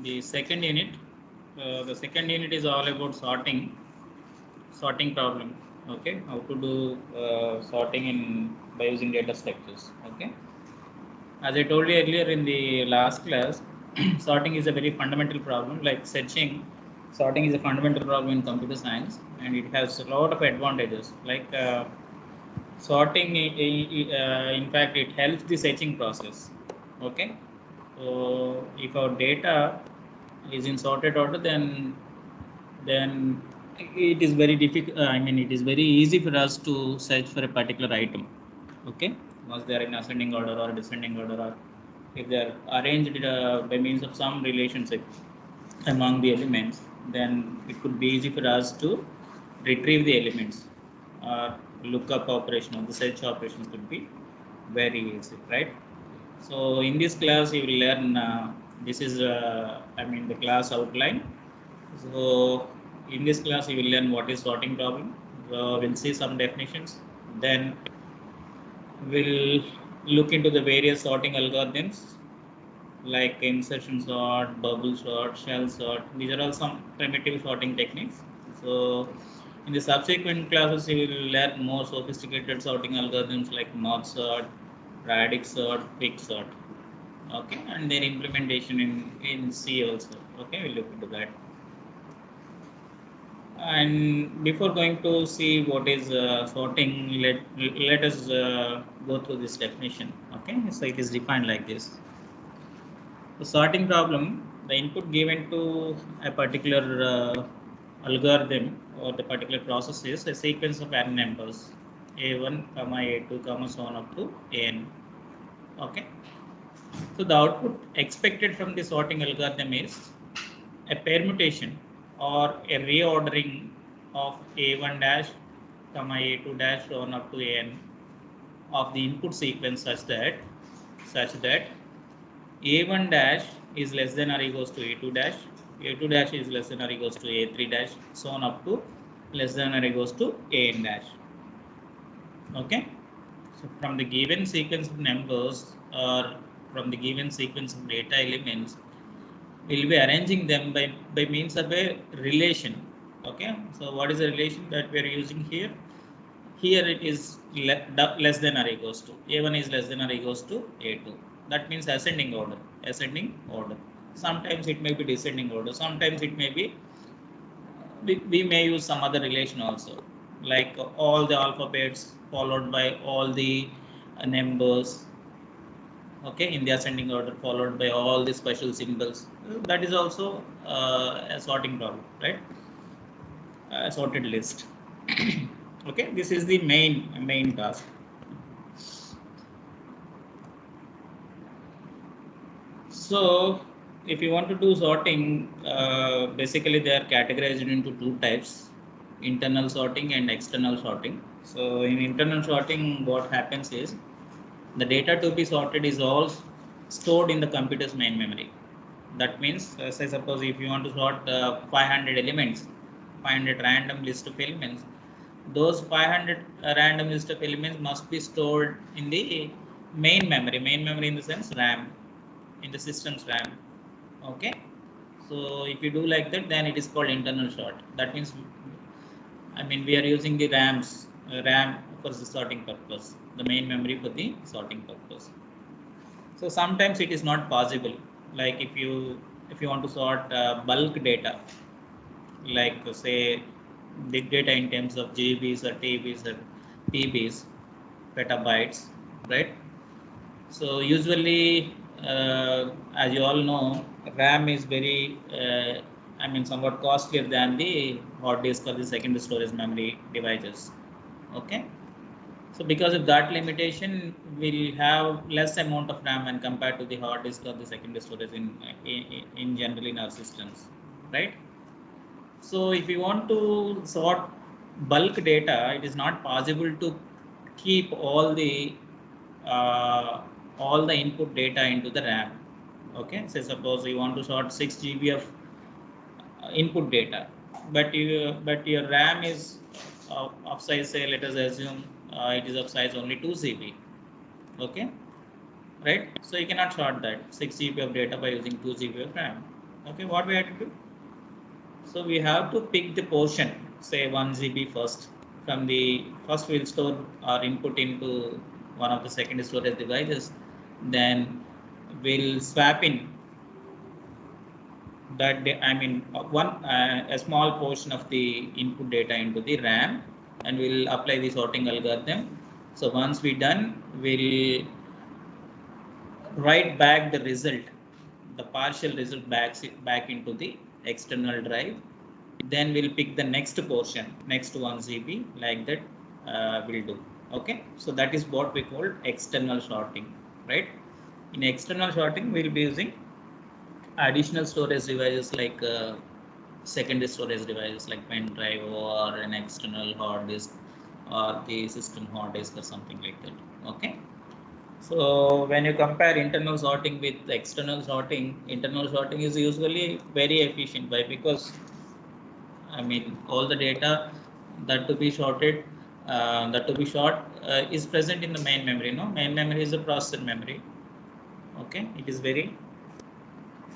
the second unit. The second unit is all about sorting problem. Okay, how to do sorting in by using data structures. Okay, as I told you earlier in the last class, sorting is a very fundamental problem. Like sorting is a fundamental problem in computer science, and it has a lot of advantages. Like sorting, in fact, it helps the searching process. Okay, so if our data is in sorted order, then it is very difficult. I mean, it is very easy for us to search for a particular item. Okay, once they are in ascending order or descending order, or if they are arranged by means of some relationship among the elements, then it could be easy for us to retrieve the elements. Lookup operation or the search operations could be very easy, right? So in this class you will learn, this is the class outline. So in this class you will learn what is sorting problem. We'll see some definitions. Then we'll look into the various sorting algorithms like insertion sort, bubble sort, shell sort. These are all some primitive sorting techniques. So in the subsequent classes, you will learn more sophisticated sorting algorithms like mod sort, radix sort, quick sort. Okay, and their implementation in C also. Okay, we'll look into that. And before going to see what is sorting, let us go through this definition. Okay, so it is defined like this. The sorting problem, the input given to a particular algorithm or the particular process is a sequence of n numbers, a1, comma a2, comma so on up to an. Okay. So the output expected from the sorting algorithm is a permutation or a reordering of a1 dash, comma a2 dash, so on up to an of the input sequence such that a1 dash is less than or equals to a2 dash, a2 dash is less than or equals to a3 dash, so on up to less than or equals to an dash. Okay, so from the given sequence of numbers or from the given sequence of data elements, we'll be arranging them by means of a relation. Okay, so what is the relation that we are using here? Here it is less than or equals to a1 is less than or equals to a2. That means ascending order. Sometimes it may be descending order. Sometimes it may be, we may use some other relation also, like all the alphabets followed by all the numbers. Okay, in the ascending order followed by all the special symbols. That is also a sorting problem, right? A sorted list. Okay, this is the main task. So if you want to do sorting, basically they are categorized into two types: internal sorting and external sorting. So in internal sorting, what happens is the data to be sorted is all stored in the computer's main memory. That means, say suppose if you want to sort 500 elements, 500 random list of elements, those 500 random list of elements must be stored in the main memory in the sense RAM, in the system's RAM. Okay, so if you do like that, then it is called internal sort. That means, we are using the RAM for the sorting purpose, the main memory for the sorting purpose. So sometimes it is not possible. Like if you want to sort bulk data, like say big data in terms of GBs or TBs or PBs, petabytes, right? So usually, as you all know, RAM is very, somewhat costlier than the hard disk or the secondary storage memory devices. Okay. So because of that limitation, we'll have less amount of RAM when compared to the hard disk or the secondary storage in general in our systems, right? So if you want to sort bulk data, it is not possible to keep all the input data into the RAM. Okay, so suppose you want to sort 6 GB of input data, but your RAM is of size, say let us assume it is of size only 2 GB. Okay, right? So you cannot sort that 6 GB of data by using 2 GB of RAM. Okay, what we have to do? So we have to pick the portion, say 1 GB first. From the first, we'll store our input into one of the secondary storage devices. Then we'll swap in that a small portion of the input data into the RAM, and we'll apply the sorting algorithm. So once we done, we'll write back the result, the partial result back into the external drive. Then we'll pick the next portion, next 1 GB, like that we'll do. Okay, so that is what we call external sorting, right? In external sorting, we'll be using additional storage devices like secondary storage devices like pen drive or an external hard disk or the system hard disk or something like that. Okay, so when you compare internal sorting with external sorting, internal sorting is usually very efficient. Why? Because all the data that to be sorted, is present in the main memory. No, main memory is a processor memory. Okay, it is very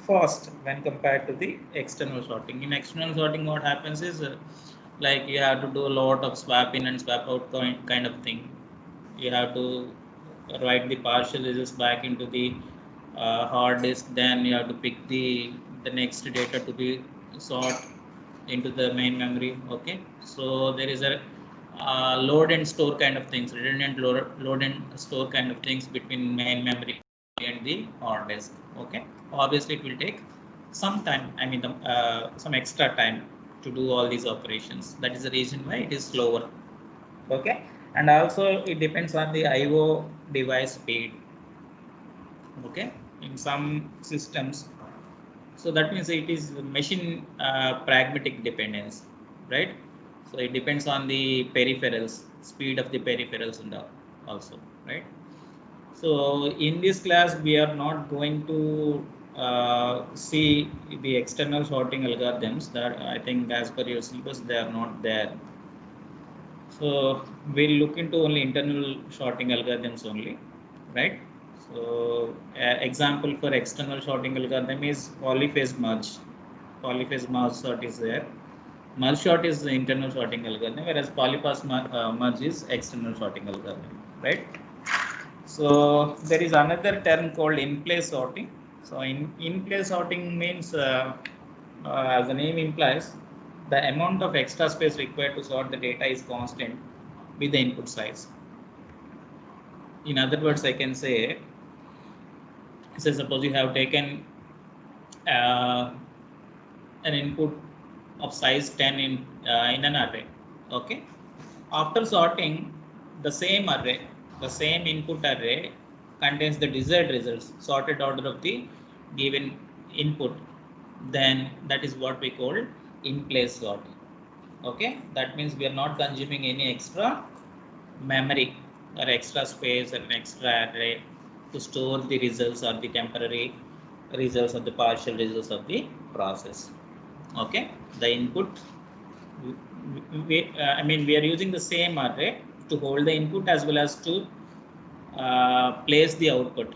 fast when compared to the external sorting. In external sorting, what happens is like you have to do a lot of swap in and swap out kind of thing. You have to write the partial results back into the hard disk. Then you have to pick the next data to be sort into the main memory. Okay, so there is a load and store kind of things, redundant load and store kind of things between main memory and the hard disk. Okay, obviously it will take some time, some extra time to do all these operations. That is the reason why it is slower. Okay, and also it depends on the IO device speed. Okay, in some systems, so that means it is machine pragmatic dependence, right? So it depends on the peripherals, speed of the peripherals and all also, right? So in this class, we are not going to see the external sorting algorithms. That I think as per your syllabus, they are not there. So we'll look into only internal sorting algorithms only, right? So example for external sorting algorithm is polyphase merge. Polyphase merge sort is there. Merge sort is the internal sorting algorithm, whereas polyphase merge is external sorting algorithm, right? So there is another term called in-place sorting. So in-place sorting means, as the name implies, the amount of extra space required to sort the data is constant with the input size. In other words, I can say, suppose you have taken an input of size 10 in an array. Okay, after sorting, the same input array contains the desired results, sorted order of the given input. Then that is what we call in-place sorting. Okay, that means we are not consuming any extra memory or extra space or an extra array to store the results or the temporary results or the partial results of the process. Okay, the input, we are using the same array to hold the input as well as to place the output.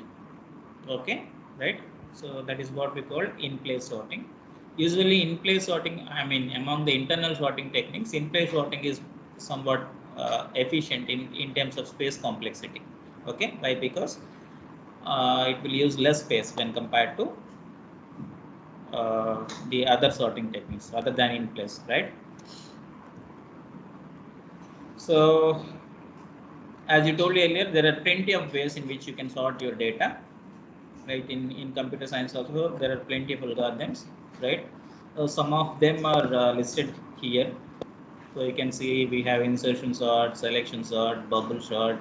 Okay, right? So that is what we call in-place sorting. Usually in-place sorting, among the internal sorting techniques, in-place sorting is somewhat efficient in terms of space complexity. Okay, why? Because it will use less space when compared to the other sorting techniques other than in-place, right? So as you told earlier, there are plenty of ways in which you can sort your data, right? In computer science also, there are plenty of algorithms, right? So some of them are listed here. So you can see we have insertion sort, selection sort, bubble sort,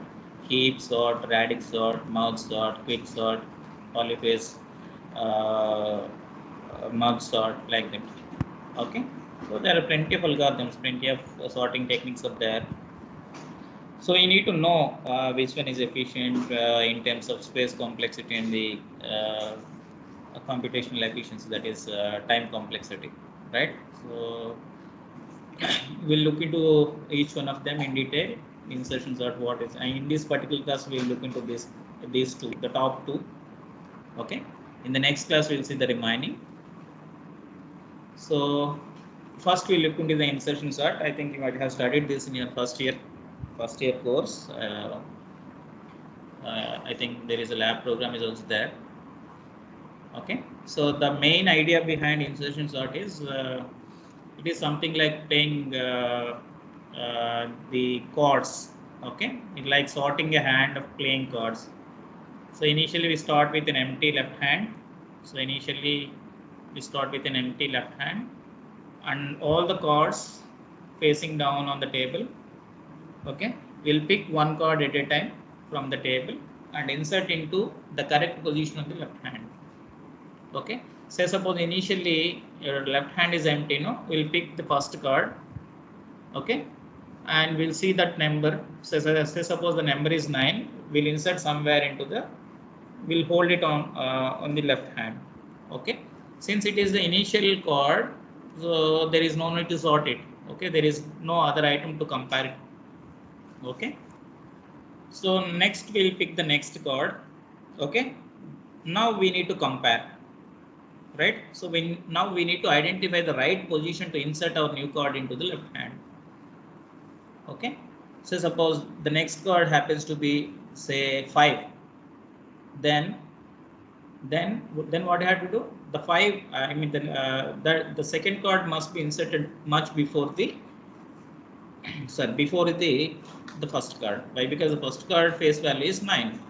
heap sort, radix sort, merge sort, quick sort, polyphase merge sort, like that. Okay, so there are plenty of algorithms, plenty of sorting techniques are there. So you need to know which one is efficient in terms of space complexity and the computational efficiency, that is time complexity, right? So we'll look into each one of them in detail. Insertion sort, what is, and in this particular class we'll look into these two, the top two. Okay, in the next class we'll see the remaining. So first we look into the insertion sort. I think you might have studied this in your first year course. I think there is a lab program is also there. Okay, so the main idea behind insertion sort is it is something like playing the chords. Okay, it's like sorting a hand of playing chords. So initially we start with an empty left hand. So initially we start with an empty left hand and all the cards facing down on the table. Okay, we'll pick one card at a time from the table and insert into the correct position of the left hand. Okay, say suppose initially your left hand is empty, no, we'll pick the first card. Okay, and we'll see that number. Say suppose the number is 9, we'll insert somewhere into the, we'll hold it on the left hand. Okay, since it is the initial card, so there is no need to sort it. Okay, there is no other item to compare it. Okay, so next we'll pick the next card. Okay, now we need to compare, right? So now we need to identify the right position to insert our new card into the left hand. Okay, so suppose the next card happens to be say 5, then what I have to do, the 5, I mean the second card must be inserted much before the sorry, before the first card. Why? Because the first card face value is 9.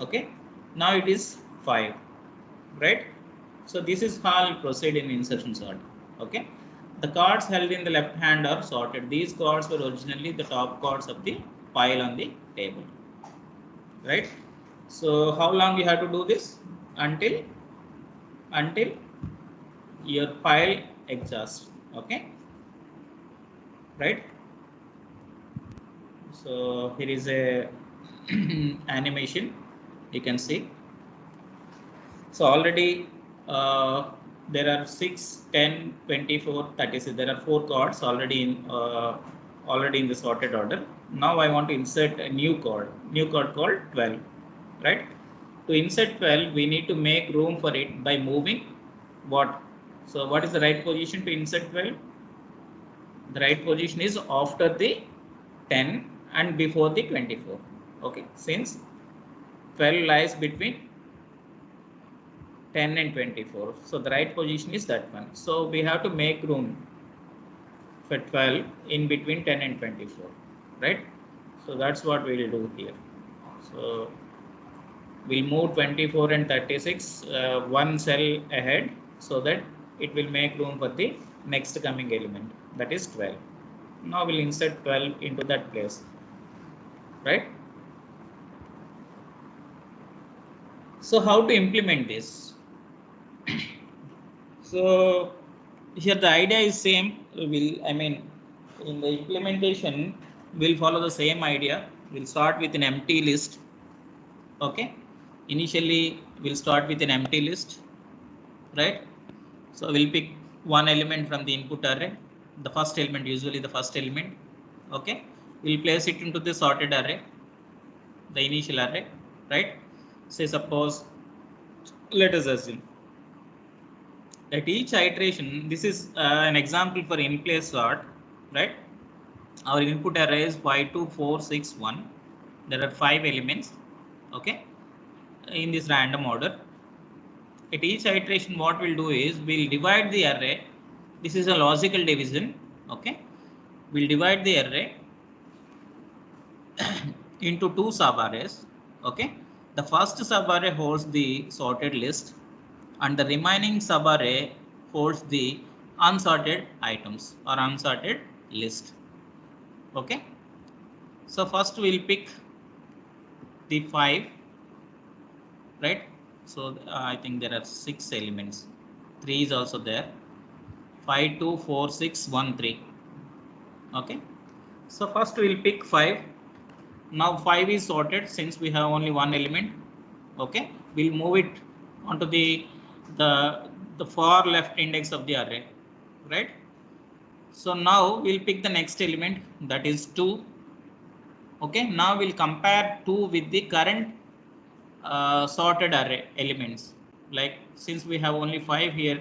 Okay, now it is 5, right? So this is how I'll proceed in insertion sort. Okay, the cards held in the left hand are sorted. These cards were originally the top cards of the pile on the table, right? So how long you have to do this? Until your pile exhausts. Okay, right? So here is a animation you can see. So already there are 6, 10, 24, 36. There are 4 cards already in the sorted order. Now I want to insert a new card called 12, right? To insert 12, we need to make room for it by moving what? So what is the right position to insert 12? The right position is after the 10 and before the 24. Okay, since 12 lies between 10 and 24, so the right position is that one. So we have to make room for 12 in between 10 and 24, right? So that's what we will do here. So we'll move 24 and 36 one cell ahead so that it will make room for the next coming element, that is 12. Now we'll insert 12 into that place, right? So how to implement this? So here the idea is same. In the implementation, we'll follow the same idea. We'll start with an empty list. Okay, initially we'll start with an empty list, right? So we'll pick one element from the input array, the first element, usually the first element. Okay, we'll place it into the sorted array, the initial array, right? Say suppose, let us assume at each iteration, this is an example for in place sort, right? Our input array is 5, 2, 4, 6, 1. There are 5 elements, okay, in this random order. At each iteration, what we'll do is we'll divide the array. This is a logical division, okay? We'll divide the array into 2 subarrays, okay? The first subarray holds the sorted list, and the remaining subarray holds the unsorted items or unsorted list. Okay, so first we'll pick the 5, right? So I think there are 6 elements, 3 is also there, 5, 2, 4, 6, 1, 3. Okay, so first we'll pick 5. Now 5 is sorted since we have only one element. Okay, we'll move it onto the far left index of the array, right? So now we'll pick the next element, that is 2. Okay, now we'll compare 2 with the current sorted array elements. Like since we have only 5 here,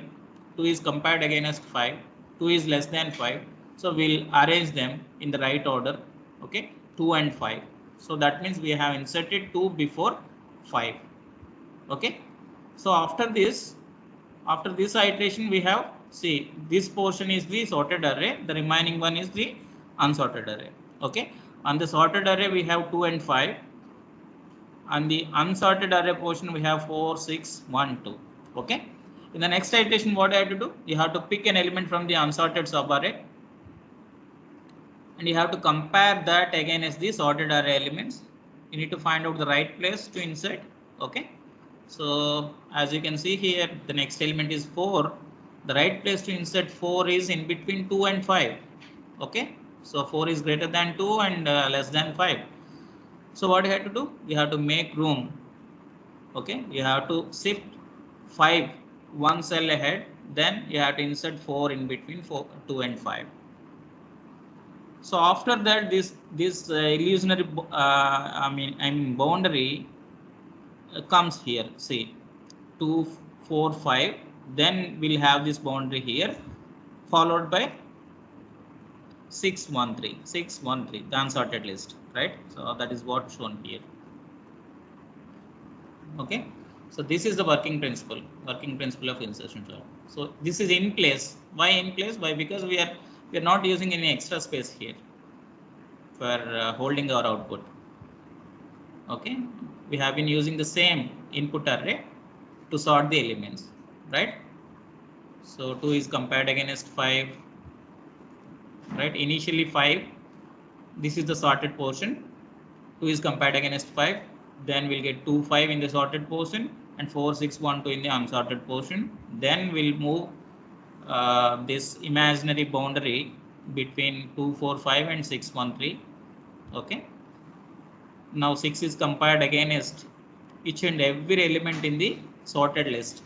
2 is compared against 5, 2 is less than 5. So we'll arrange them in the right order. Okay, 2 and 5. So that means we have inserted 2 before 5. Okay, so after this iteration, we have, see, this portion is the sorted array, the remaining one is the unsorted array. Okay, on the sorted array we have 2 and 5. On the unsorted array portion we have 4, 6, 1, 2. Okay, in the next iteration, what I have to do? You have to pick an element from the unsorted subarray and you have to compare that against the sorted array elements. You need to find out the right place to insert. Okay, so as you can see here, the next element is 4. The right place to insert 4 is in between 2 and 5. Okay, so 4 is greater than 2 and less than 5. So what you have to do? You have to make room. Okay, you have to shift 5 one cell ahead, then you have to insert 4 in between 2 and 5. So after that, this illusionary boundary comes here. See, 2, 4, 5. Then we'll have this boundary here, followed by 6, 1, 3, 6, 1, 3, the unsorted list, right? So that is what shown here. Okay, so this is the working principle of insertion sort. So this is in place. Why in place? Why? Because we are not using any extra space here for holding our output. Okay, we have been using the same input array to sort the elements, right? So 2 is compared against 5, right? Initially 5, this is the sorted portion. 2 is compared against 5, then we'll get 2, 5 in the sorted portion and 4, 6, 1, 2 in the unsorted portion. Then we'll move this imaginary boundary between 2, 4, 5 and 6, 1, 3. Okay, now 6 is compared against each and every element in the sorted list,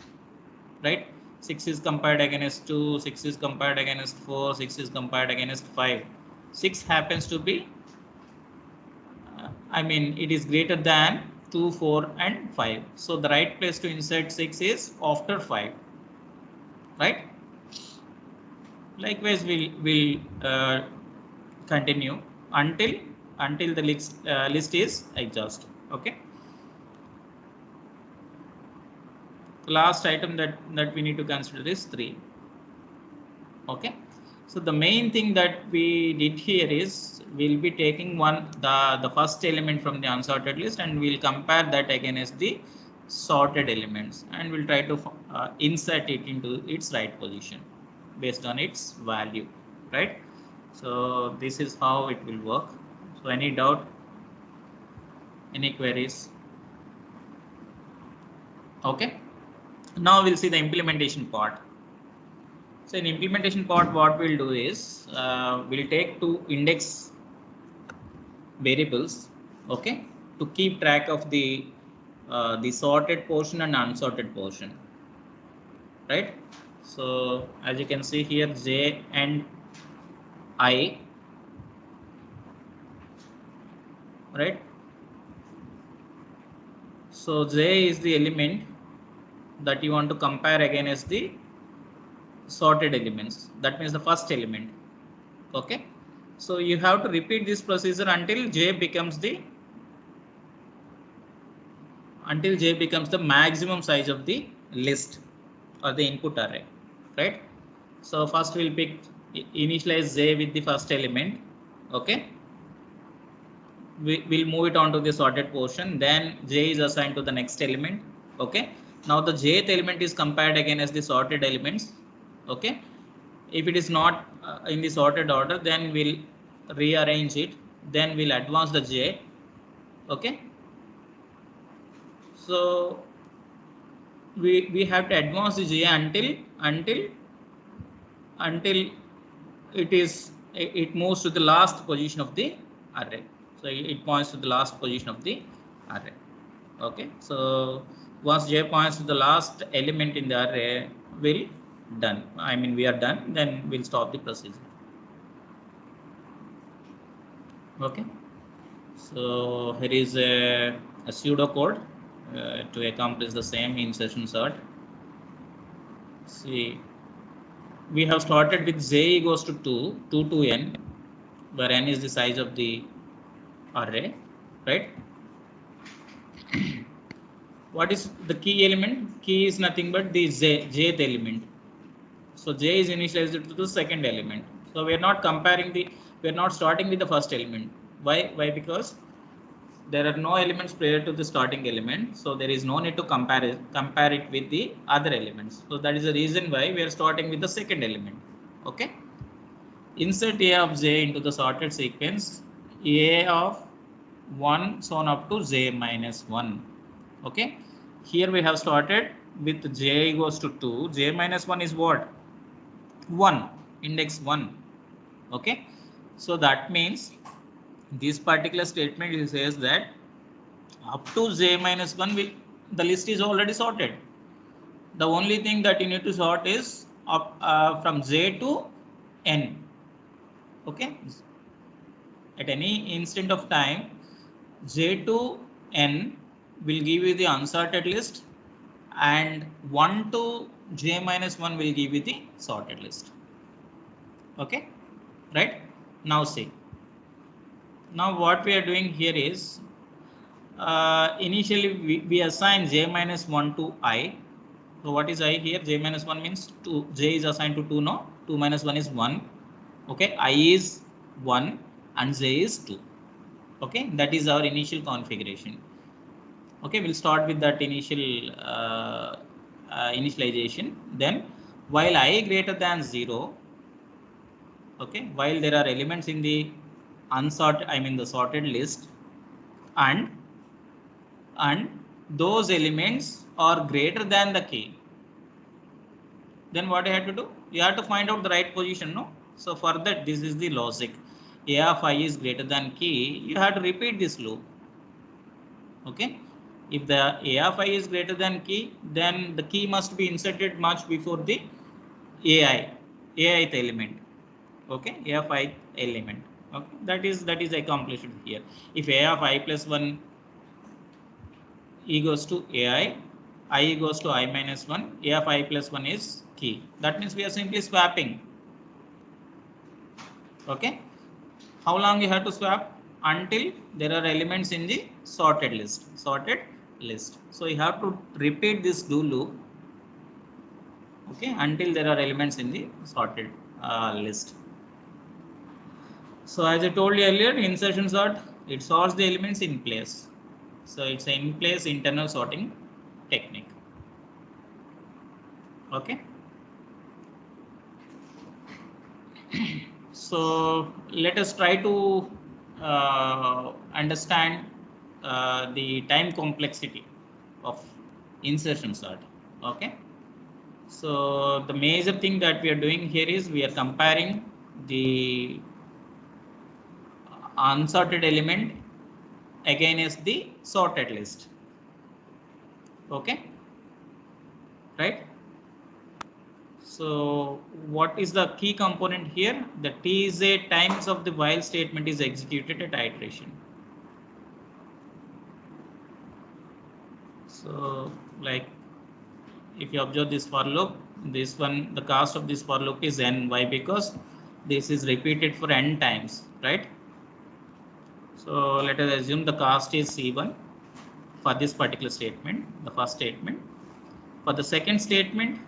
right? 6 is compared against 2, 6 is compared against 4, 6 is compared against 5. 6 happens to be, it is greater than 2, 4 and 5. So the right place to insert 6 is after 5, right? Likewise, we'll continue until the list is exhausted. Okay. The last item that we need to consider is 3. Okay. So the main thing that we did here is we'll be taking the first element from the unsorted list and we'll compare that against the sorted elements and we'll try to insert it into its right position based on its value, right? So this is how it will work. So any doubt, any queries? Okay, now we'll see the implementation part. So in implementation part, what we'll do is we'll take 2 index variables, okay, to keep track of the sorted portion and unsorted portion, right? So as you can see here, J and I, right? So J is the element that you want to compare against the sorted elements. That means the first element. Okay. So you have to repeat this procedure until J becomes the maximum size of the list or the input array, right? So first we'll initialize J with the first element. Okay. We'll move it on to the sorted portion. Then J is assigned to the next element. Okay. Now the Jth element is compared against the sorted elements. Okay. If it is not in the sorted order, then we'll rearrange it. Then we'll advance the J. Okay. So we have to advance the J until it moves to the last position of the array. So it points to the last position of the array. Okay. So once J points to the last element in the array, we are done. Then we'll stop the procedure. Okay. So here is a pseudo code to accomplish the same insertion sort. See, we have started with j goes to 2 to n, where n is the size of the array, right? What is the key element? Key is nothing but the jth element. So j is initialized to the second element. So we are not starting with the first element. Why? Because there are no elements prior to the starting element, so there is no need to compare it with the other elements. So that is the reason why we are starting with the second element. Okay. Insert a of j into the sorted sequence a of 1 so on up to j minus 1. Okay. Here we have started with j goes to 2. J minus 1 is what? 1, index 1. Okay. So that means this particular statement says that up to j minus 1 the list is already sorted. The only thing that you need to sort is up from j to n. Okay. At any instant of time, j to n will give you the unsorted list, and 1 to j minus 1 will give you the sorted list. Okay, right? Now see. Now what we are doing here is initially we assign j minus 1 to I. So what is I here? J minus 1 means 2. J is assigned to 2 now. 2 minus 1 is 1. Okay, I is 1 and j is 2. Okay, that is our initial configuration. Okay, we'll start with that initialization. Then while I greater than 0, okay, while there are elements in the the sorted list, and those elements are greater than the key, then what you have to do? You have to find out the right position, no? So for that, this is the logic. A of I is greater than key, you have to repeat this loop. Okay, if the A of I is greater than key, then the key must be inserted much before the ith element. Okay, A of I element. Okay, that is accomplished here. If A of I plus 1 e goes to I goes to I minus 1, A of I plus 1 is key. That means we are simply swapping. Okay, how long you have to swap? Until there are elements in the sorted list. So you have to repeat this do loop. Okay, until there are elements in the sorted list. So as I told you earlier, insertion sort, it sorts the elements in place. So it's an in place internal sorting technique. Okay. So let us try to understand the time complexity of insertion sort. Okay. So the major thing that we are doing here is we are comparing the unsorted element against the sorted list. Okay, right? So what is the key component here? The tj times of the while statement is executed at iteration. So like if you observe this for loop, this one, the cost of this for loop is n. Why? Because this is repeated for n times, right? So let us assume the cost is C1 for this particular statement, the first statement. For the second statement,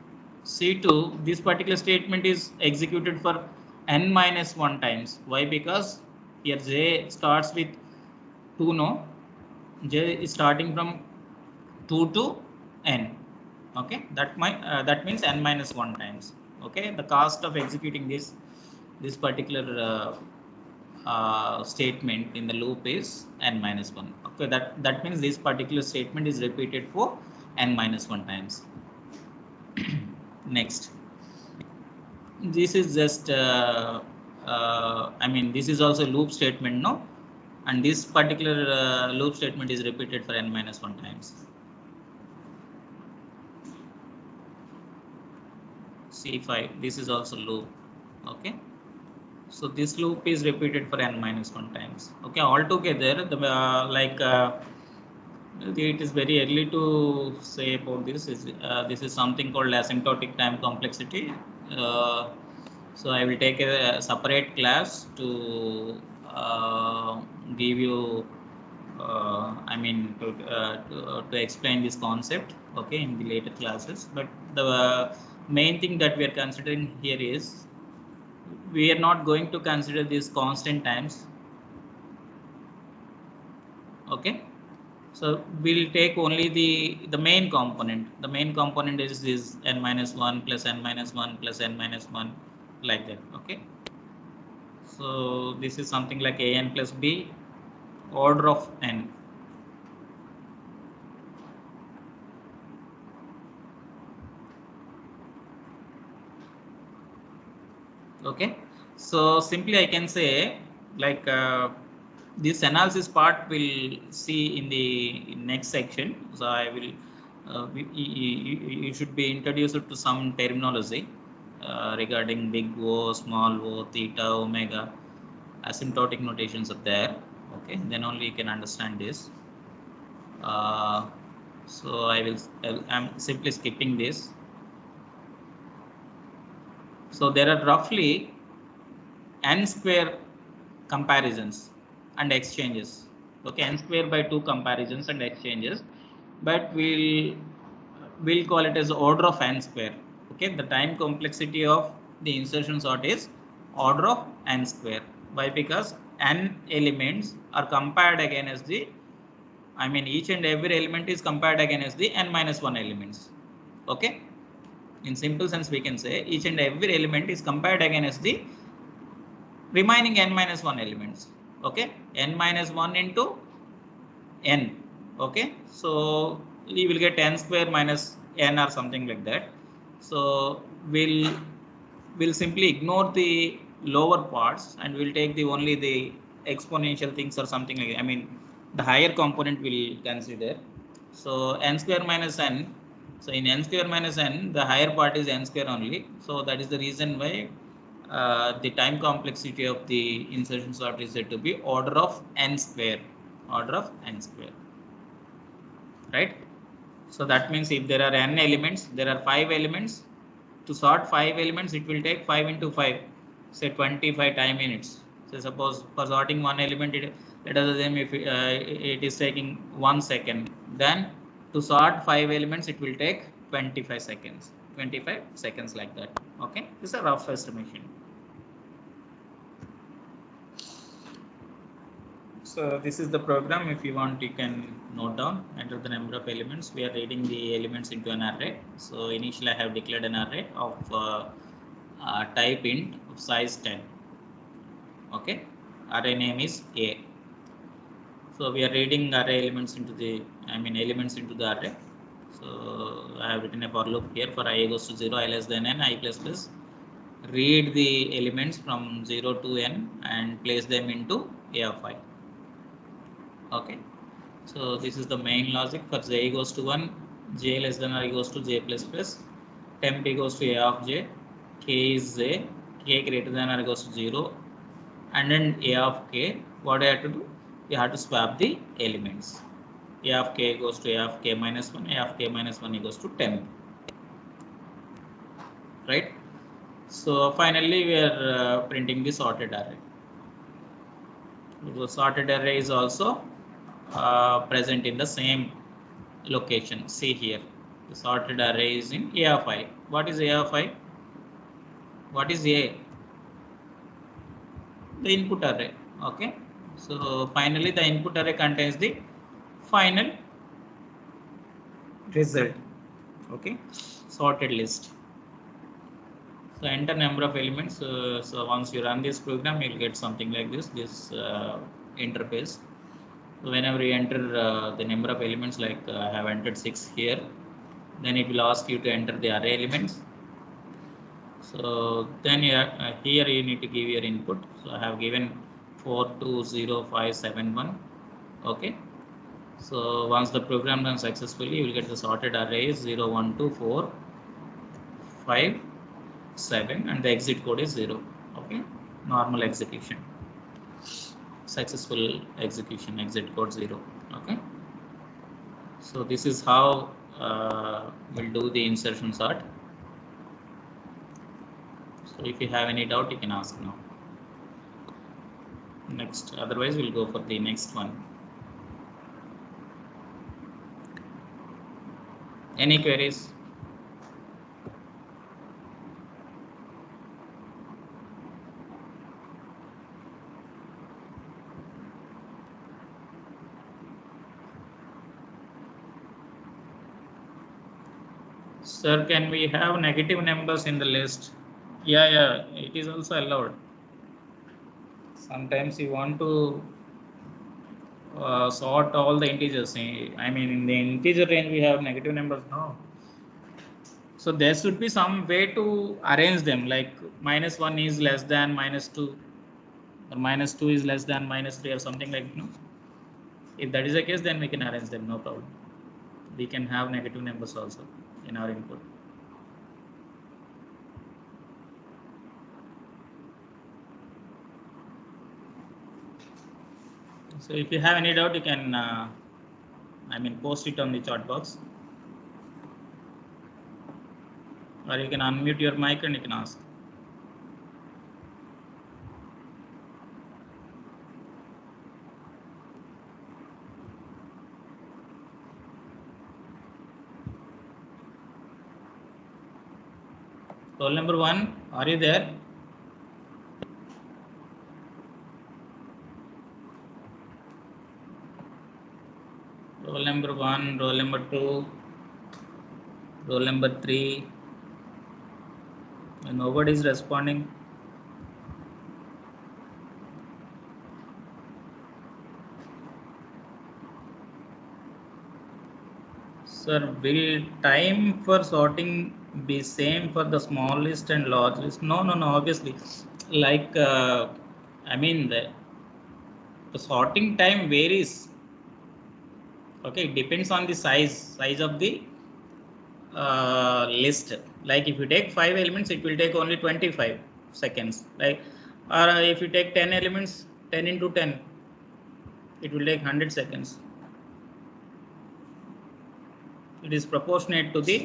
C2, this particular statement is executed for n minus 1 times. Why? Because here j starts with 2, no? J is starting from 2 to n. Okay, that means n minus 1 times. Okay, the cost of executing this particular statement in the loop is n minus 1. Okay, that means this particular statement is repeated for n minus 1 times. Next, this is just this is also loop statement, no? And this particular loop statement is repeated for n minus 1 times. C5, this is also loop. Okay, so this loop is repeated for n minus 1 times. Okay, altogether the it is very early to say about this. This is something called asymptotic time complexity. So I will take a separate class to give you to explain this concept, okay, in the later classes. But the main thing that we are considering here is we are not going to consider these constant times, okay. So we'll take only the main component. The main component is this n minus 1 plus n minus 1 plus n minus 1, like that, okay. So this is something like a n plus b, order of n. Okay, so simply I can say, like, this analysis part we'll see in the next section. So I will you should be introduced to some terminology regarding big O, small o, theta, omega, asymptotic notations are there, okay, then only you can understand this. So I'm simply skipping this. So there are roughly n square comparisons and exchanges, okay, n square by 2 comparisons and exchanges, but we'll call it as order of n square, okay. The time complexity of the insertion sort is order of n square. Why? Because n elements are compared against the, each and every element is compared against the n minus 1 elements, okay. In simple sense we can say each and every element is compared against the remaining n minus 1 elements, okay. N minus 1 into n, okay. So you will get n square minus n or something like that. So we'll simply ignore the lower parts and we'll take the only the exponential things or something like that. The higher component we'll consider. So n square minus n. So in n square minus n, the higher part is n square only. So that is the reason why the time complexity of the insertion sort is said to be order of n square, order of n square, right? So that means if there are n elements, there are 5 elements. To sort 5 elements, it will take 5 into 5, say 25 time minutes. So suppose for sorting one element, let us assume if it is taking 1 second, then to sort 5 elements, it will take 25 seconds, 25 seconds, like that, okay. This is a rough estimation. So this is the program. If you want, you can note down, enter the number of elements. We are reading the elements into an array. So initially I have declared an array of type int of size 10, okay. Array name is a. So we are reading array elements into the elements into the array. So I have written a for loop here. For I goes to 0, I less than n, I plus plus, read the elements from 0 to n and place them into a of I, okay. So this is the main logic. For j equals to 1, j less than or equals to j plus plus, temp equals to a of j, k is j, k greater than or equals to 0, and then a of k. What I have to do? You have to swap the elements. A of k equals to a of k minus 1, a of k minus 1 equals to temp, right? So finally we are printing the sorted array. The sorted array is also present in the same location. See here, the sorted array is in a of I. What is a of I? What is a? The input array, okay. So finally the input array contains the final result, okay, sorted list. So enter number of elements. So once you run this program, you'll get something like this interface. So whenever you enter the number of elements, like I have entered 6 here, then it will ask you to enter the array elements. So then here you need to give your input. So I have given 420571, okay. So once the program runs successfully, you will get the sorted array 0, 1, 2, 4, 5, 7, and the exit code is 0, okay. Normal execution, successful execution, exit code 0, okay. So this is how we'll do the insertion sort. if you have any doubt, you can ask now. Next, otherwise we'll go for the next one. Any queries? Sir, can we have negative numbers in the list? Yeah, it is also allowed. Sometimes you want to sort all the integers. I mean, in the integer range, we have negative numbers now. So there should be some way to arrange them, like -1 is less than -2, or -2 is less than -3, or something like that. No? If that is the case, then we can arrange them, no problem. We can have negative numbers also in our input. So if you have any doubt, you can post it on the chat box, or you can unmute your mic and you can ask. Roll number 1, are you there? Roll number 1, roll number 2, roll number 3. And nobody is responding. Sir, will time for sorting be same for the small list and large list? No, obviously. Like, the sorting time varies. Okay, it depends on the size of the list. Like if you take 5 elements, it will take only 25 seconds. Like, or if you take 10 elements, 10 into 10, it will take 100 seconds. It is proportionate to the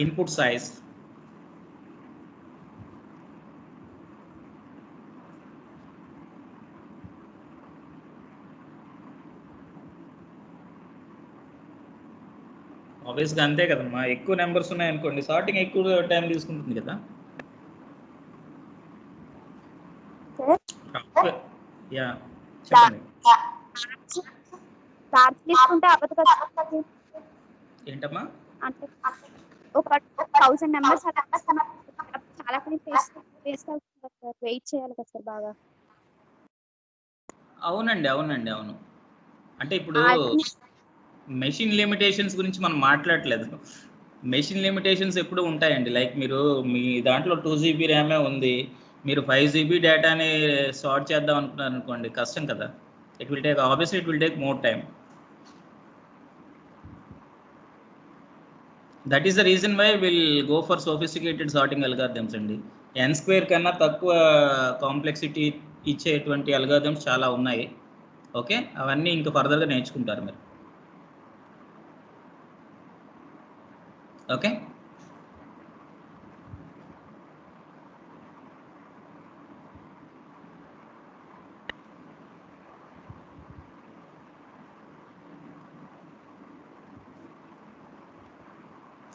input size. ఆబ్వియస్గా అంతే కదమ్మా, ఎక్కువ numbers ఉన్నాయనుకోండి sorting ఎక్కువ time తీసుకుంటుంది కదా. Yeah చెప్పండి. ఏంటమ్మా? అంటే ఒక 1000 మెంబర్స్ చాలా వేస్ట్ అవుతుంది కదా సార్, వెయిట్ చేయాలి కదా సార్ బాగా. అవునండి. అంటే ఇప్పుడు మెషిన్ లిమిటేషన్స్ గురించి మనం మాట్లాడలేదు. మెషిన్ లిమిటేషన్స్ ఎప్పుడు ఉంటాయండి. లైక్ మీరు మీ దాంట్లో 2 GB ర్యామే ఉంది, మీరు 5 GB డేటాని సార్ట్ చేద్దాం అనుకున్నారు అనుకోండి, కష్టం కదా. It will take more time. That is the reason why will go for sophisticated sorting algorithms అండి. n² కన్నా తక్కువ కాంప్లెక్సిటీ ఇచ్చేటువంటి అల్గారిథమ్స్ చాలా ఉన్నాయి. ఓకే, అవన్నీ ఇంకా ఫర్దర్గా నేర్చుకుంటారు మీరు. ఓకే,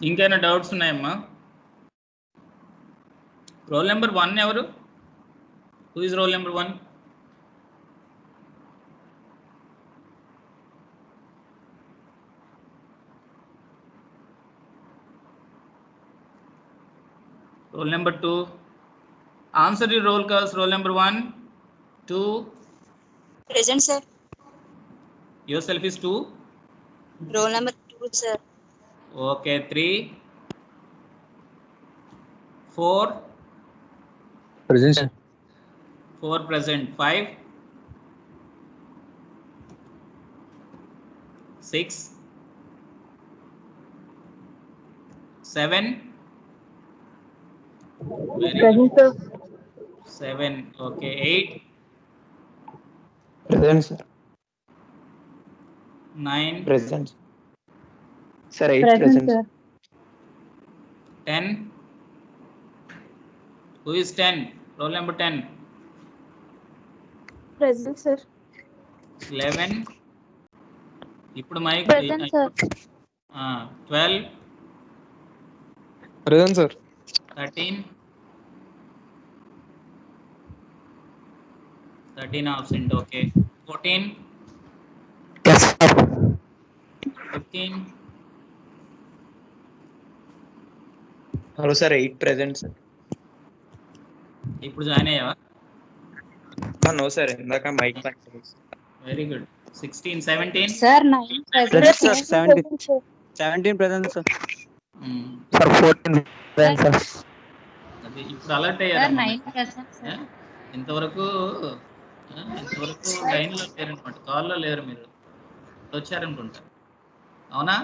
ఇంకేమైనా డౌట్స్ ఉన్నాయమ్మా? రోల్ నెంబర్ 1 ఎవరు? Who is roll number 1? Roll number 2. Answer the roll calls. Roll number 1, 2. Present, sir. Yourself is 2. Roll number 2, sir. Okay, 3, 4. Present, sir. 4 present. 5, 6, 7. Present, sir. 7. Okay, 8. Present, sir. 9. Present. Sir, 8 present. Sir. 10. Who is 10? Roll number 10. Present, sir. 11. ఇప్పుడు mic Present, sir. 12, Present, sir. 13. 13 absent. Okay. 14, Yes, sir. 15. Hello, sir. 8 present, sir. ఇప్పుడు join అయ్యావా? No, sir. ఇందాక mic పని. Very good. 16, 17. Sir, 9 present. Present, sir. 17. Present, sir. 17 present, sir. Sir, 14 present, sir. అది ఇప్పుడు alert Sir, అయ్యారు 9 present, sir. ఇంతవరకు line లో లేరు అనమాట, కాల్లో లేరు, మీరు వచ్చారనుకుంటా, అవునా?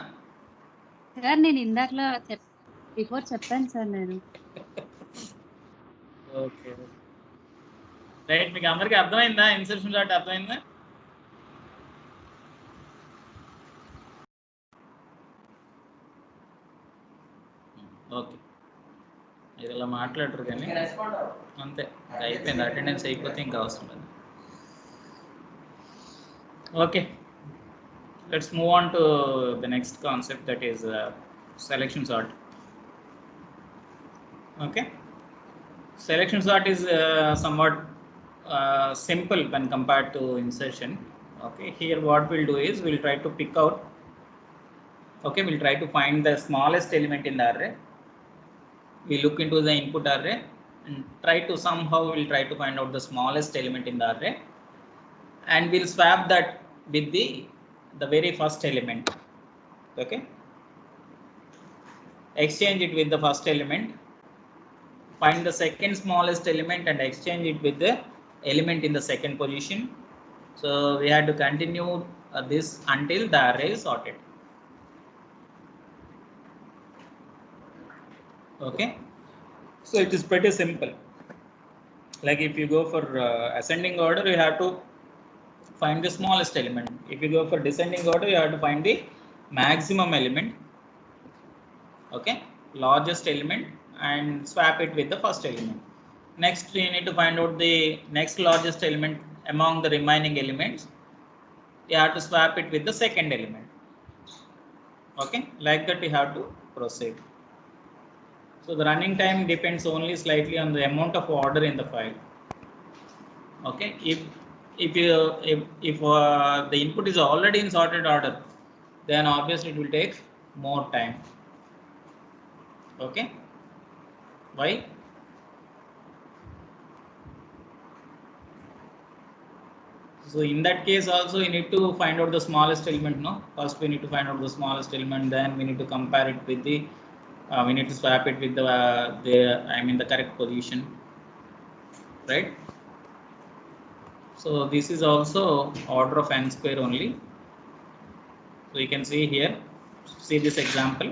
సార్ నేను ఇందాకలా బిఫోర్ చెప్పాను సార్ నేను. Okay right. మీకు అందరికీ అర్థమైందా? ఇన్సర్షన్ చార్ట్ అర్థమైందా? ఓకే, మీరు ఇలా మాట్లాడరు కానీ అంతే, అయిపోయింది. అటెండెన్స్ అయిపోతే ఇంకా అవసరం లేదు. Okay, let's move on to the next concept, that is selection sort. Okay, selection sort is somewhat simple when compared to insertion. Okay, here what we'll do is we'll try to pick out, okay, we'll try to find the smallest element in the array. We look into the input array and try to somehow we'll try to find out the smallest element in the array, and we'll swap that with the very first element. Okay, exchange it with the first element, find the second smallest element and exchange it with the element in the second position. So we had to continue this until the array is sorted. Okay, so it is pretty simple. Like if you go for ascending order, you have to find the smallest element. If you go for descending order, you have to find the maximum element, okay, largest element, and swap it with the first element. Next you need to find out the next largest element among the remaining elements. You have to swap it with the second element. Okay, like that you have to proceed. So the running time depends only slightly on the amount of order in the file. Okay, if the input is already in sorted order, then obviously it will take more time. Okay, why? So in that case also you need to find out the smallest element. No, first we need to find out the smallest element, then we need to compare it with the we need to swap it with the correct position, right? So this is also order of n square only. So you can see here, see this example,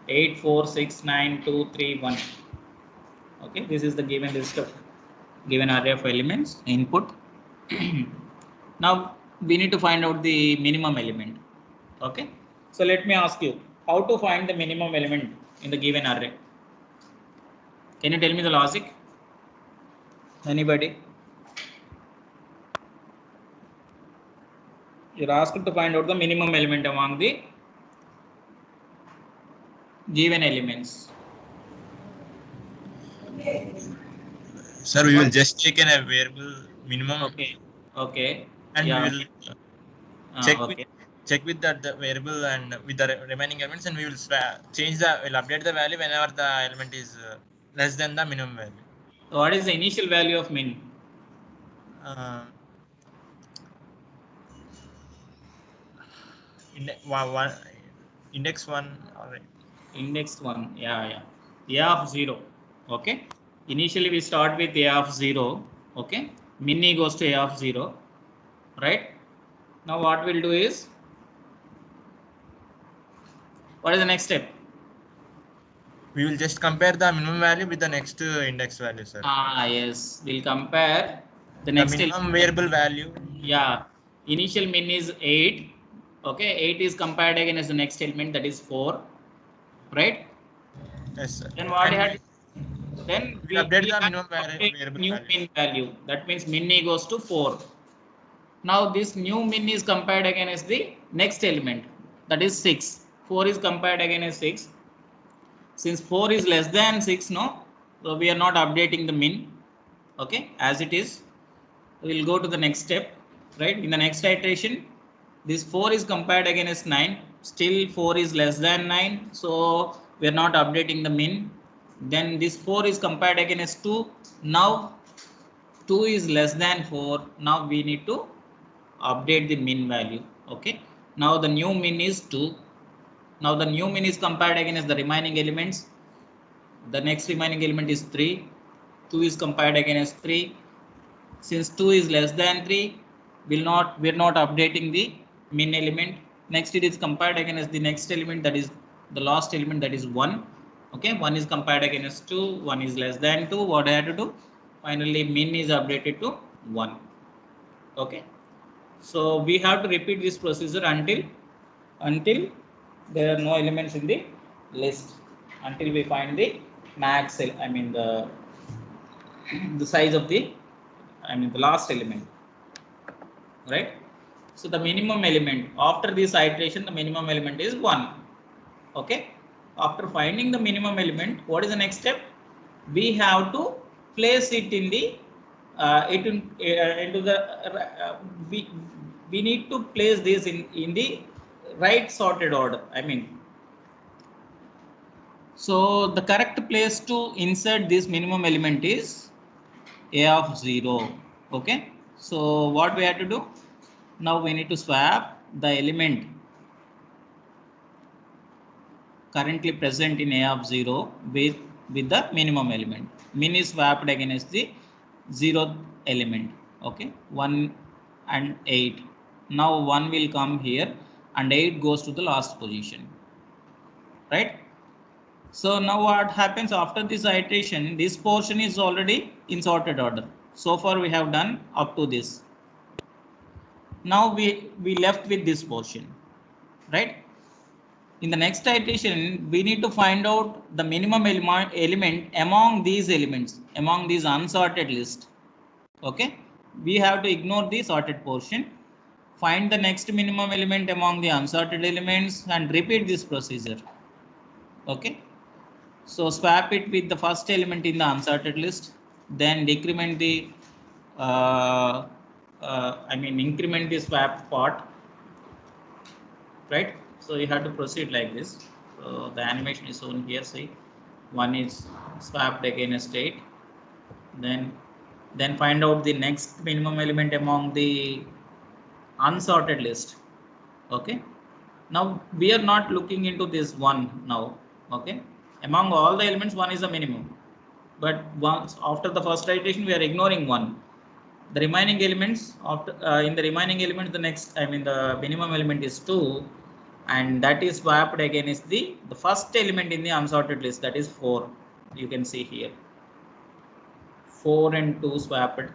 8 4 6 9 2 3 1. Okay, this is the given list of given array of elements input. Now we need to find out the minimum element. Okay, so let me ask you, how to find the minimum element in the given array? Can you tell me the logic? Anybody? You're asked to find out the minimum element among the given elements. Sir, we will just take a variable minimum. Okay. And yeah. we will check with that the variable and with the remaining elements, and we will we'll update the value whenever the element is less than the minimum value. So what is the initial value of min? Index 1. All right. Index 1. Yeah. A of 0. Okay. Initially we start with a of 0. Okay. Min goes to a of 0. Right. Now what we'll do is, what is the next step? We will just compare the minimum value with the next index value, sir. Yes. We'll compare the next minimum variable value. Yeah. Initial min is 8. Okay. 8 is compared against the next element, that is 4. Right? Yes, sir. Then what you had? then We update the have minimum to update variable new values. min value. That means min equals to 4. Now this new min is compared against the next element, that is 6. 4 is compared against 6. Since 4 is less than 6, no, so we are not updating the min. Okay, as it is. We will go to the next step, right? In the next iteration, this 4 is compared against 9. Still 4 is less than 9, so we are not updating the min. Then this 4 is compared against 2. Now 2 is less than 4. Now we need to update the min value. Okay, now the new min is 2. Now the new min is compared against the remaining elements. The next remaining element is 3. 2 is compared against 3. Since 2 is less than 3, we're not updating the min element. Next it is compared against the next element, that is the last element, that is 1. Okay, 1 is compared against 2, 1 is less than 2. What I have to do? Finally min is updated to 1. Okay, so we have to repeat this procedure until there are no elements in the list, until we find the max, I mean the size of the, the last element, right? So the minimum element after this iteration, the minimum element is 1. Okay, after finding the minimum element, what is the next step? We have to place it in the into the we need to place this in the right sorted order. So the correct place to insert this minimum element is a of 0. Okay, so what we have to do? Now we need to swap the element currently present in A of 0 with the minimum element. Min is swapped against the 0th element. Okay, 1 and 8. Now 1 will come here and 8 goes to the last position, right? So now what happens after this iteration? This portion is already in sorted order. So far we have done up to this. Now we left with this portion, right? In the next iteration, we need to find out the minimum element among these elements, among these unsorted list. Okay, we have to ignore the sorted portion, find the next minimum element among the unsorted elements and repeat this procedure. Okay, so swap it with the first element in the unsorted list, then decrement the increment the swap part, right? So you have to proceed like this. So the animation is shown here. See, 1 is swapped against 8. Then find out the next minimum element among the unsorted list. Okay, now we are not looking into this one now. Okay, among all the elements 1 is the minimum, but once after the first iteration we are ignoring 1. The remaining elements after in the remaining element, the next the minimum element is 2, and that is swapped against the first element in the unsorted list, that is 4. You can see here 4 and 2 swapped.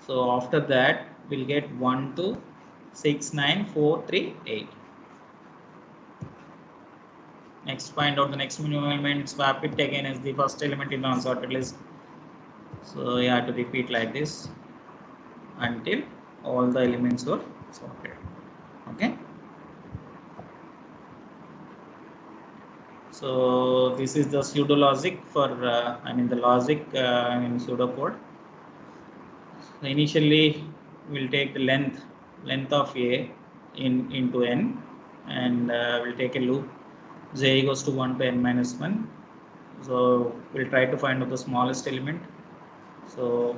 So after that we'll get 1 2 6 9 4 3 8. Next, find out the next minimum element, swap it again as the first element in the unsorted list. So you have to repeat like this until all the elements were sorted. Okay, so this is the pseudo logic for the logic in pseudocode. So initially we'll take the length of a into n, and we'll take a loop j equals to 1 to n minus 1. So we'll try to find out the smallest element. So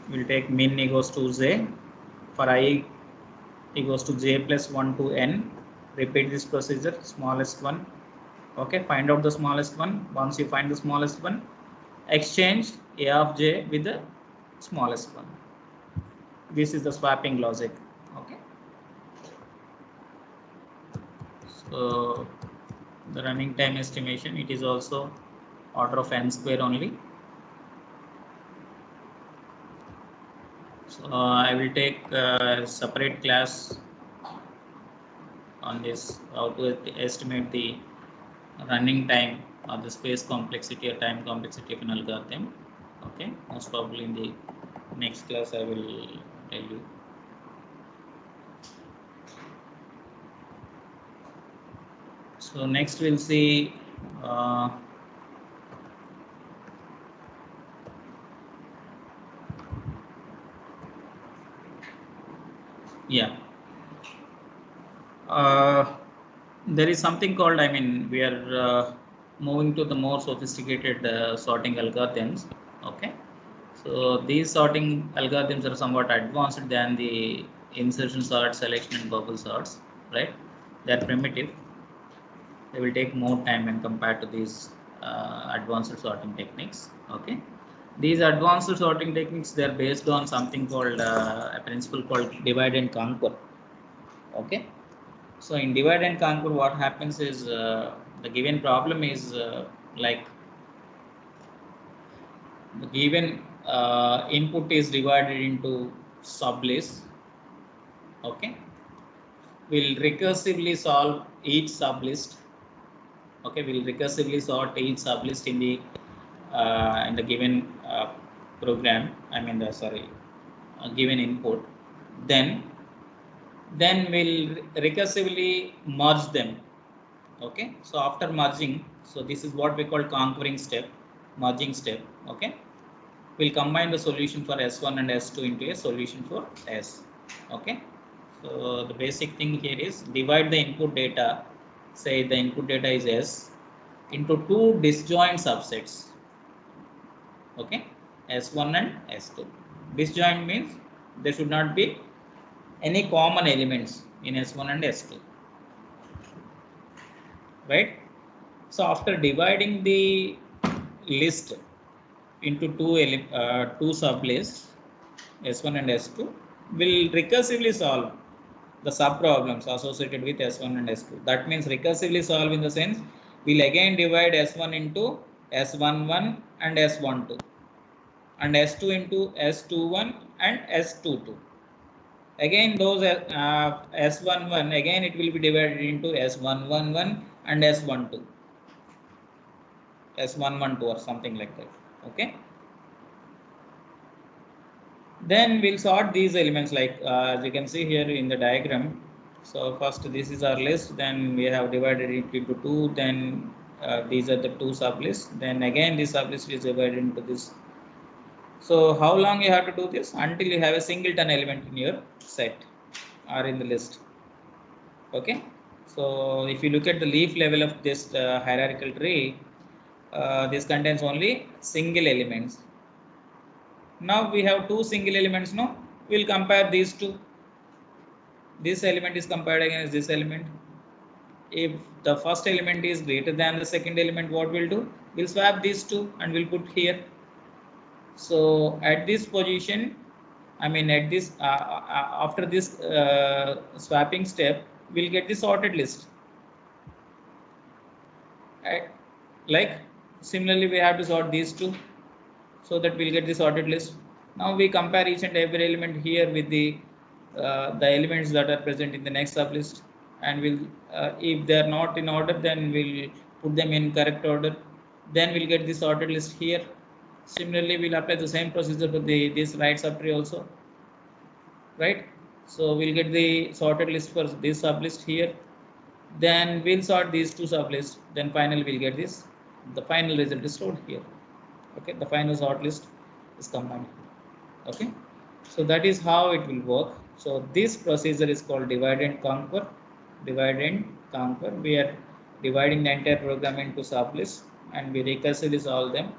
we'll take min equals to j for I equals to j plus 1 to n. Repeat this procedure, smallest one. Okay, find out the smallest one. Once you find the smallest one, exchange a of j with the smallest one. This is the swapping logic. Okay, so the running time estimation, it is also order of n square only. So I will take a separate class on this, how to estimate the running time or the space complexity or time complexity of an algorithm. Okay, most probably in the next class I will tell you. So next we'll see yeah. There is something called, I mean, we are moving to the more sophisticated sorting algorithms. Okay, so these sorting algorithms are somewhat advanced than the insertion sort, selection, and bubble sorts, right? They are primitive. They will take more time when compared to these advanced sorting techniques. Okay, these advanced sorting techniques, they are based on something called a principle called divide and conquer. Okay, so in divide and conquer, what happens is the given problem is like the given input is divided into sublists. Okay, we'll recursively solve each sublist. Okay, we'll recursively sort each sublist in the given program. I mean, the sorry, given input. Then we'll recursively merge them. Okay, so after merging, so this is what we call conquering step, merging step. Okay, we'll combine the solution for S1 and S2 into a solution for S. Okay, so the basic thing here is divide the input data, say the input data is S, into two disjoint subsets. Okay, S1 and S2. Disjoint means there should not be any common elements in S1 and S2. Right? So after dividing the list into two sublists, S1 and S2, will recursively solve the sub problems associated with S1 and S2. That means recursively solve in the sense we'll again divide S1 into S11 and S12 and S2 into S21 and S22. Again those S11, again it will be divided into S111 and S12. S112 or something like that. Okay, then we'll sort these elements like as you can see here in the diagram. So first this is our list, then we have divided it into two, then these are the two sublists, then again this sublist is divided into this. So how long you have to do this? Until you have a singleton element in your set or in the list. Okay, so if you look at the leaf level of this hierarchical tree, this contains only single elements. Now we have two single elements. Now we'll compare these two. This element is compared against this element. If the first element is greater than the second element, what we'll do? We'll swap these two and we'll put here. So at this position, I mean at this after this swapping step, we'll get the sorted list. Like similarly, we have to sort these two so that we'll get the sorted list. Now we compare each and every element here with the elements that are present in the next sublist, and we'll if they are not in order, then we'll put them in correct order. Then we'll get the sorted list here. Similarly, we'll apply the same procedure for this right subtree also. Right? So we'll get the sorted list for this sublist here. Then we'll sort these two sublists. Then finally we'll get this. The final result is stored here. Okay, the final sort list is combined. Okay, so that is how it will work. So this procedure is called divide and conquer. Divide and conquer. We are dividing the entire program into sublists and we recursively solve them.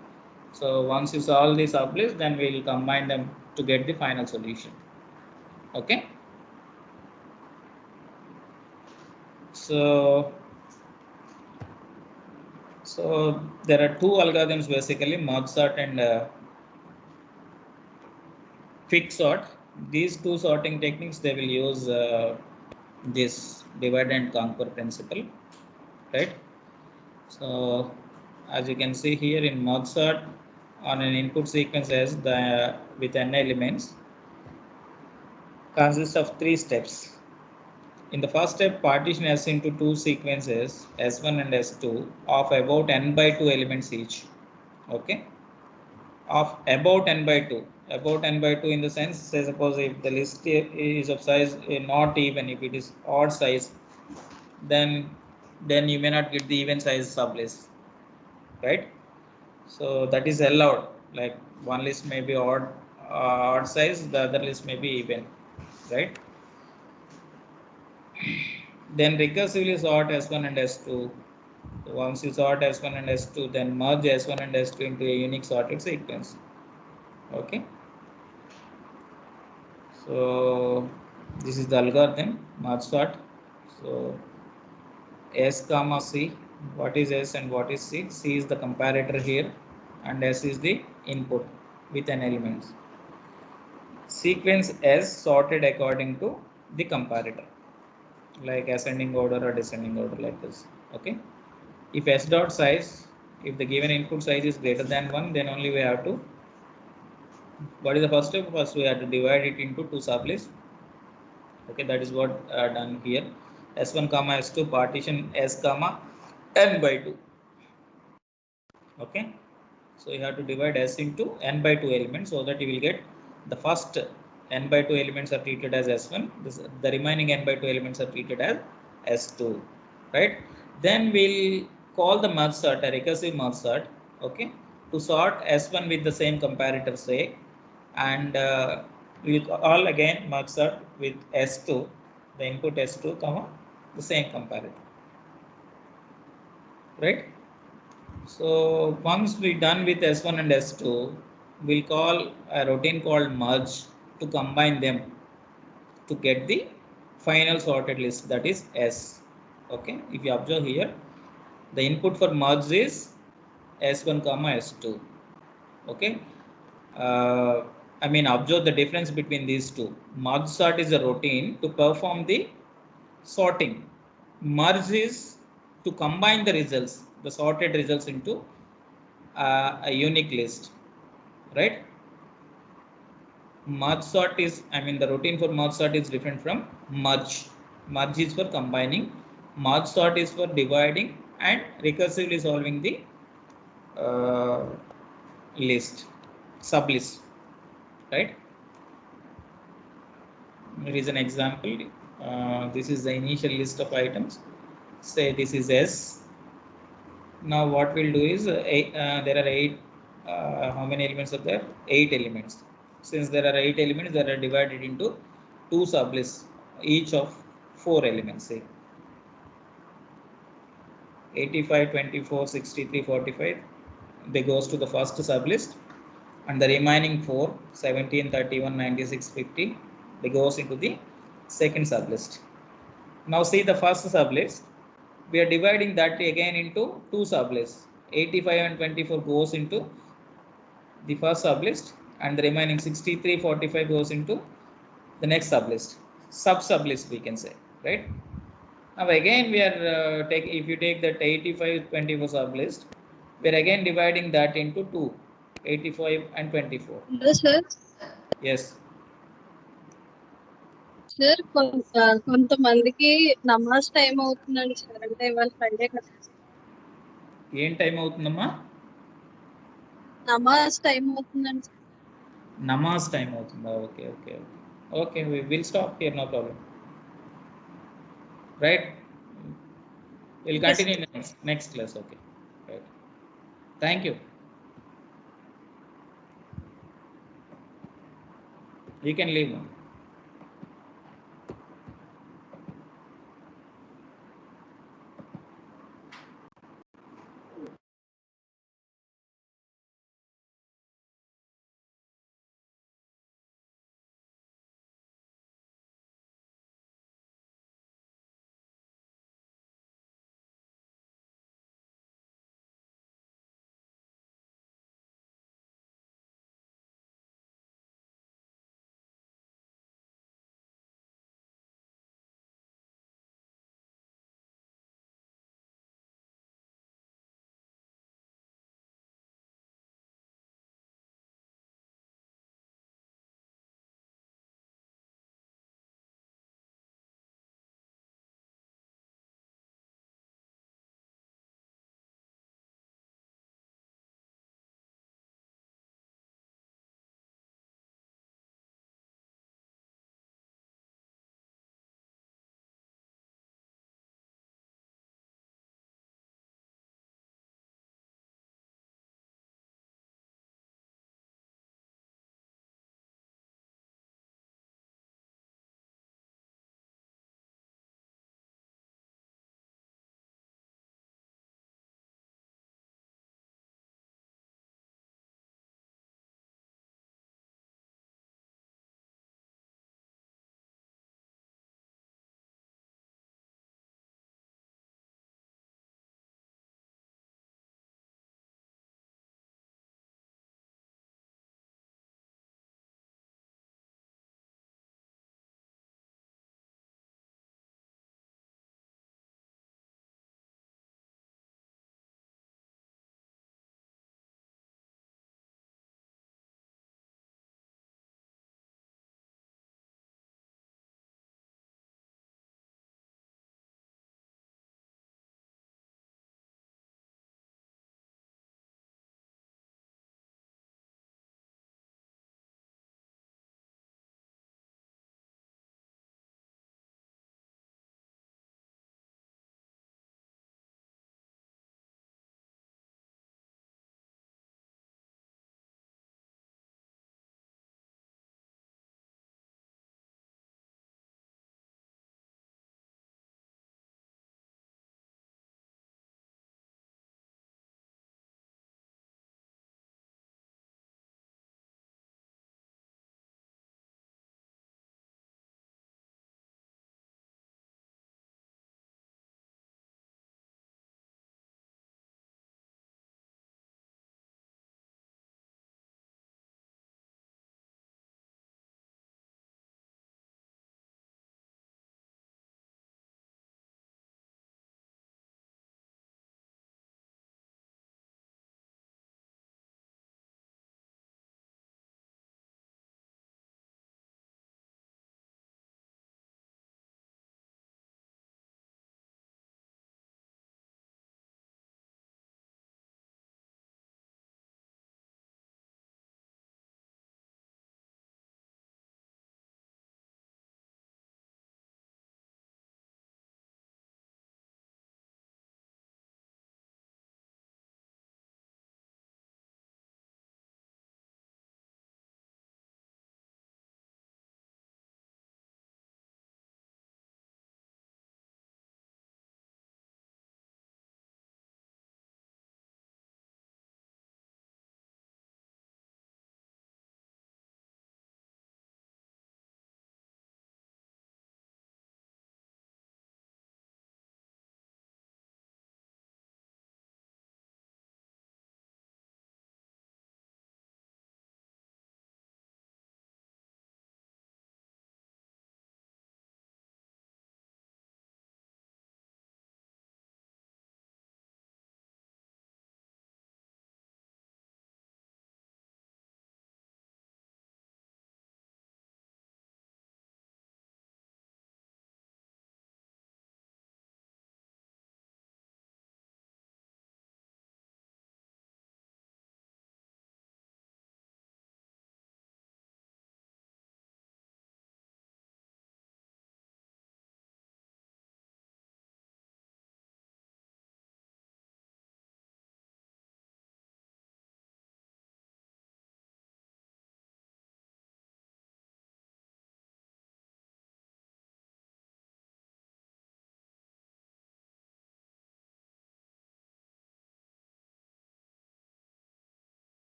So once you solve the sublist, then we will combine them to get the final solution. Okay. So there are two algorithms basically, merge sort and quick sort. These two sorting techniques, they will use this divide and conquer principle, right? So as you can see here in merge sort, on an input sequence as with n elements, consists of three steps. in the first step, partition S into two sequences S1 and S2 of about n by 2 elements each. Okay, of about n by 2. About n by 2 in the sense, say suppose if the list is of size not even, if it is odd size, then you may not get the even size sublist, right? So that is allowed. Like one list may be odd size, the other list may be even, right? Then recursively sort S1 and S2. So once you sort S1 and S2, then merge S1 and S2 into a unique sorted sequence. Okay. So this is the algorithm, merge sort. So S comma C, what is S and what is C? C is the comparator here and S is the input with an element. Sequence S sorted according to the comparator, like ascending order or descending order, like this. Okay. If S dot size, if the given input size is greater than 1, then only we have to, what is the first step? First we have to divide it into two sublists. Okay, that is what done here. S1 comma S2 partition S comma n by 2. Okay, so you have to divide S into n by 2 elements so that you will get the first n by 2 elements are treated as S1, the remaining n by 2 elements are treated as S2, right? Then we'll call the merge sort, a recursive merge sort, okay, to sort S1 with the same comparator, say, and we'll call again merge sort with S2, the input S2 comma the same comparator, right? So once we done with S1 and S2, we'll call a routine called merge to combine them to get the final sorted list, that is S. Okay, if you observe here, the input for merge is S1 comma S2. Okay, I mean observe the difference between these two. Merge sort is a routine to perform the sorting. Merge is to combine the results, the sorted results into a unique list, right? Merge sort is, I mean the routine for merge sort is different from merge. Merge is for combining, merge sort is for dividing and recursively solving the list, sublist, right? Here is an example. This is the initial list of items. Say this is S. Now what we'll do is there are 8. How many elements are there? 8 elements. Since there are 8 elements, they are divided into 2 sublists, each of 4 elements. Say 85, 24, 63, 45. They goes to the first sublist, and the remaining 4, 17, 31, 96, 50, they goes into the second sublist. Now see the first sublist. We are dividing that again into 2 sublists. 85 and 24 goes into the first sublist, and the remaining 63, 45 goes into the next sublist, sub-sublist we can say, right? Now again we are if you take that 85, 24 sublist, we are again dividing that into 2, 85 and 24. Hello, sir. Yes. Sir కొంతమందికి నమాజ్ time అవుతుందండి sir, అంటే ఇవాళ Sunday కదా. ఏం time అవుతుందమ్మా? నమాజ్ time అవుతుందండి sir. నమాజ్ time అవుతుందా? Okay okay okay, we will stop here, no problem, right? We'll continue in the next class. Okay, right. Thank you. You can leave now.